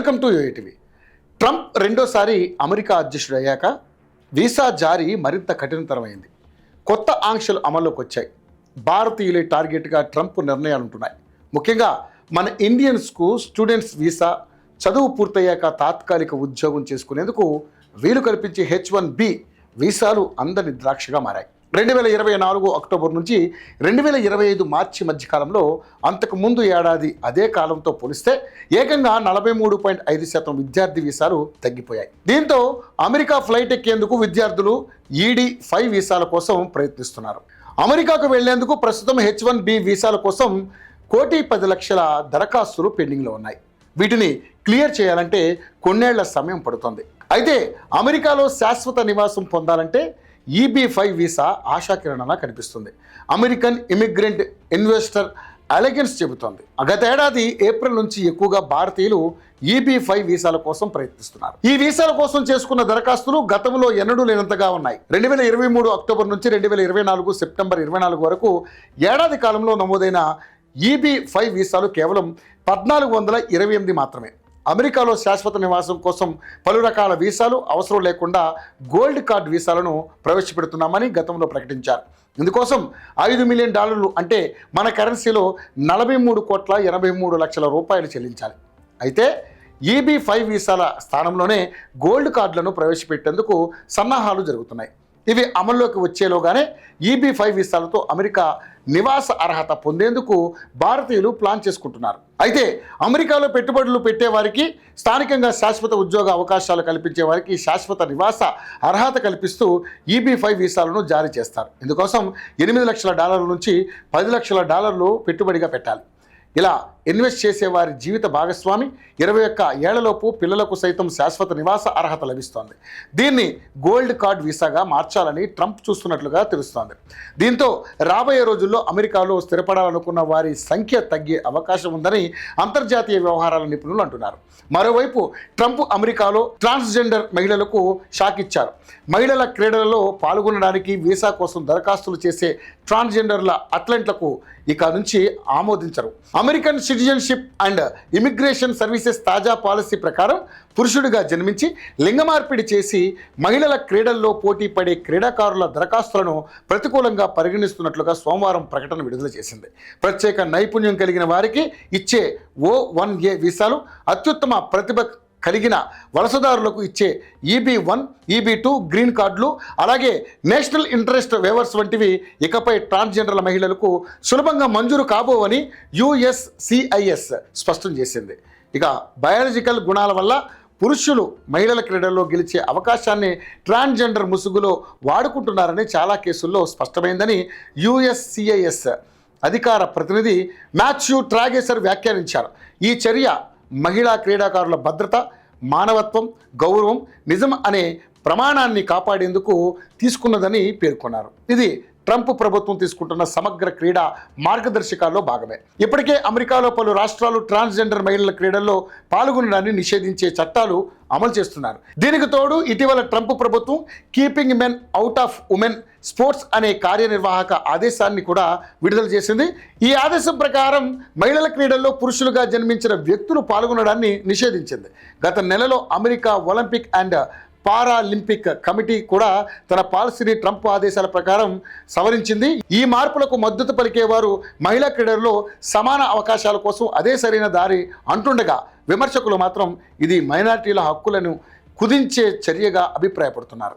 Welcome to UATV. Trump రెండోసారి America అధ్యక్షుడు అయ్యాక వీసా జారీ మరింత కఠినతరమైంది. కొత్త ఆంక్షలు అమల్లోకి వచ్చాయి. భారతీయులే టార్గెట్గా ట్రంప్ నిర్ణయాలు ఉంటున్నాయి. ముఖ్యంగా మన ఇండియన్స్కు స్టూడెంట్స్ వీసా, చదువు పూర్తయ్యాక తాత్కాలిక ఉద్యోగం చేసుకునేందుకు వీలు కల్పించే H1B వీసాలు అందరి ద్రాక్షగా మారాయి. 2024 అక్టోబర్ నుంచి 2025 మార్చి మధ్యకాలంలో అంతకు ముందు ఏడాది అదే కాలంతో పోలిస్తే ఏకంగా 43.5% విద్యార్థి వీసాలు తగ్గిపోయాయి. దీంతో అమెరికా ఫ్లైట్ ఎక్కేందుకు విద్యార్థులు ED-5 వీసాల కోసం ప్రయత్నిస్తున్నారు. అమెరికాకు వెళ్లేందుకు ప్రస్తుతం H1B వీసాల కోసం 1,10,00,000 దరఖాస్తులు పెండింగ్లో ఉన్నాయి. వీటిని క్లియర్ చేయాలంటే కొన్నేళ్ల సమయం పడుతుంది. అయితే అమెరికాలో శాశ్వత నివాసం పొందాలంటే EB-5 వీసా ఆశాకిరణంగా కనిపిస్తుంది. అమెరికన్ ఇమిగ్రెంట్ ఇన్వెస్టర్ అలయన్స్ చెబుతోంది. గత ఏడాది ఏప్రిల్ నుంచి ఎక్కువగా భారతీయులు EB-5 వీసాల కోసం ప్రయత్నిస్తున్నారు. ఈ వీసాల కోసం చేసుకున్న దరఖాస్తులు గతంలో ఎన్నడూ లేనంతగా ఉన్నాయి. 2023 అక్టోబర్ నుంచి 2024 సెప్టెంబర్ 24 వరకు ఏడాది కాలంలో నమోదైన EB-5 వీసాలు కేవలం 1,428 మాత్రమే. అమెరికాలో శాశ్వత నివాసం కోసం పలు రకాల వీసాలు అవసరం లేకుండా గోల్డ్ కార్డ్ వీసాలను ప్రవేశపెడుతున్నామని గతంలో ప్రకటించారు. ఇందుకోసం $5 మిలియన్ అంటే మన కరెన్సీలో 43,83,00,000 రూపాయలు చెల్లించాలి. అయితే EB-5 వీసాల స్థానంలోనే గోల్డ్ కార్డులను ప్రవేశపెట్టేందుకు సన్నాహాలు జరుగుతున్నాయి. ఇవి అమల్లోకి వచ్చేలోగానే EB-5 వీసాలతో అమెరికా నివాస అర్హత పొందేందుకు భారతీయులు ప్లాన్ చేసుకుంటున్నారు. అయితే అమెరికాలో పెట్టుబడులు పెట్టేవారికి, స్థానికంగా శాశ్వత ఉద్యోగ అవకాశాలు కల్పించే వారికి శాశ్వత నివాస అర్హత కల్పిస్తూ EB-5 వీసాలను జారీ చేస్తారు. ఇందుకోసం $8 లక్షల నుంచి $10 లక్షల పెట్టుబడిగా పెట్టాలి. ఇలా ఇన్వెస్ట్ చేసే వారి జీవిత భాగస్వామి 21 ఏళ్లలోపు పిల్లలకు సైతం శాశ్వత నివాస అర్హత లభిస్తోంది. దీన్ని గోల్డ్ కార్డ్ వీసాగా మార్చాలని ట్రంప్ చూస్తున్నట్లుగా తెలుస్తోంది. దీంతో రాబోయే రోజుల్లో అమెరికాలో స్థిరపడాలనుకున్న వారి సంఖ్య తగ్గే అవకాశం ఉందని అంతర్జాతీయ వ్యవహారాల నిపుణులు అంటున్నారు. మరోవైపు ట్రంప్ అమెరికాలో ట్రాన్స్జెండర్ మహిళలకు షాక్ ఇచ్చారు. మహిళల క్రీడలలో పాల్గొనడానికి వీసా కోసం దరఖాస్తులు చేసే ట్రాన్స్జెండర్ల అథ్లెట్లకు ఇక నుంచి ఆమోదించరు. American citizenship and immigration services తాజా పాలసీ ప్రకారం పురుషుడిగా జన్మించి లింగ మార్పిడి చేసి మహిళల క్రీడల్లో పోటీ పడే క్రీడాకారుల దరఖాస్తులను ప్రతికూలంగా పరిగణిస్తున్నట్లుగా సోమవారం ప్రకటన విడుదల చేసింది. ప్రత్యేక నైపుణ్యం కలిగిన వారికి ఇచ్చే O1A వీసాలు, అత్యుత్తమ ప్రతిభ కలిగిన వలసదారులకు ఇచ్చే EB-1, EB-2 గ్రీన్ కార్డులు, అలాగే నేషనల్ ఇంట్రెస్ట్ వేవర్స్ వంటివి ఇకపై ట్రాన్స్జెండర్ల మహిళలకు సులభంగా మంజూరు కాబోవని USCIS స్పష్టం చేసింది. ఇక బయాలజికల్ గుణాల వల్ల పురుషులు మహిళల క్రీడల్లో గెలిచే అవకాశాన్ని ట్రాన్స్జెండర్ ముసుగులో వాడుకుంటున్నారని చాలా కేసుల్లో స్పష్టమైందని USCIS అధికార ప్రతినిధి మాథ్యూ ట్రాగేసర్ వ్యాఖ్యానించారు. ఈ చర్య మహిళా క్రీడాకారుల భద్రత, మానవత్వం, గౌరవం, నిజం అనే ప్రమాణాన్ని కాపాడేందుకు తీసుకున్నదని పేర్కొన్నారు. ఇది ట్రంప్ ప్రభుత్వం తీసుకుంటున్న సమగ్ర క్రీడా మార్గదర్శకాల్లో భాగమే. ఇప్పటికే అమెరికాలో పలు రాష్ట్రాలు ట్రాన్స్జెండర్ మహిళల క్రీడల్లో పాల్గొనడాన్ని నిషేధించే చట్టాలు అమలు చేస్తున్నారు. దీనికి తోడు ఇటీవల ట్రంప్ ప్రభుత్వం keeping men out of women sports అనే కార్యనిర్వాహక ఆదేశాన్ని కూడా విడుదల చేసింది. ఈ ఆదేశం ప్రకారం మహిళల క్రీడల్లో పురుషులుగా జన్మించిన వ్యక్తులు పాల్గొనడాన్ని నిషేధించింది. గత నెలలో America Olympic and Paralympic committee కూడా తన పాలసీని ట్రంప్ ఆదేశాల ప్రకారం సవరించింది. ఈ మార్పులకు మద్దతు పలికేవారు మహిళా క్రీడల్లో సమాన అవకాశాల కోసం అదే సరైన దారి అంటుండగా, విమర్శకులు మాత్రం ఇది మైనారిటీల హక్కులను కుదించే చర్యగా అభిప్రాయపడుతున్నారు.